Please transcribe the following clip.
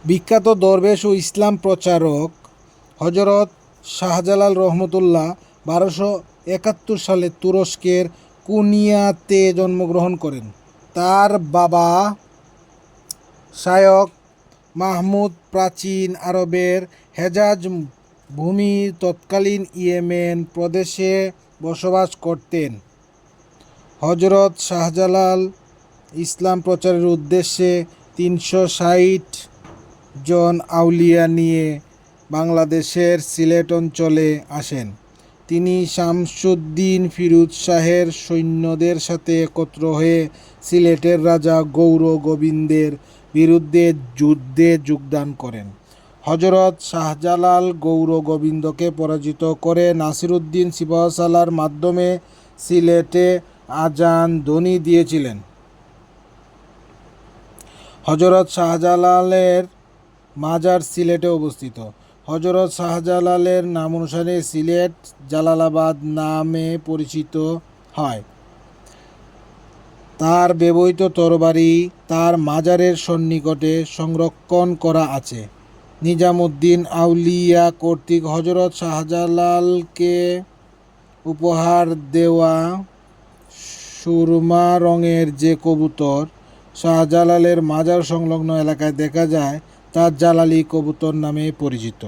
বিখ্যাত দরবেশ ও ইসলাম প্রচারক হজরত শাহজালাল রহমতুল্লাহ 1271 সালে তুরস্কের কুনিয়াতে জন্মগ্রহণ করেন। তার বাবা শায়খ মাহমুদ প্রাচীন আরবের হেজাজ ভূমি তৎকালীন ইয়েমেন প্রদেশে বসবাস করতেন। হজরত শাহজালাল ইসলাম প্রচারের উদ্দেশ্যে 360 জন আউলিয়া নিয়ে বাংলাদেশের সিলেট অঞ্চলে আসেন। তিনি শামসুদ্দীন ফিরোজ শাহের সৈন্যদের সাথে একত্র হয়ে সিলেটের রাজা গৌর গোবিন্দের বিরুদ্ধে যুদ্ধে যোগদান করেন। হজরত শাহজালাল গৌর গোবিন্দকে পরাজিত করে নাসিরউদ্দিন সিপাহসালার মাধ্যমে সিলেটে আজান ধ্বনি দিয়েছিলেন। হজরত শাহজালালের মাজার সিলেটে অবস্থিত। হজরত শাহজালালের নাম অনুসারে সিলেট জালালাবাদ নামে পরিচিত হয়। তার ব্যবহৃত তরবারি তার মাজারের সন্নিকটে সংরক্ষণ করা আছে। নিজামুদ্দিন আউলিয়া কর্তৃক হজরত শাহজালালকে উপহার দেওয়া সুরমা রঙের যে কবুতর শাহজালালের মাজার সংলগ্ন এলাকায় দেখা যায় তা জালালি কবুতর নামে পরিচিত।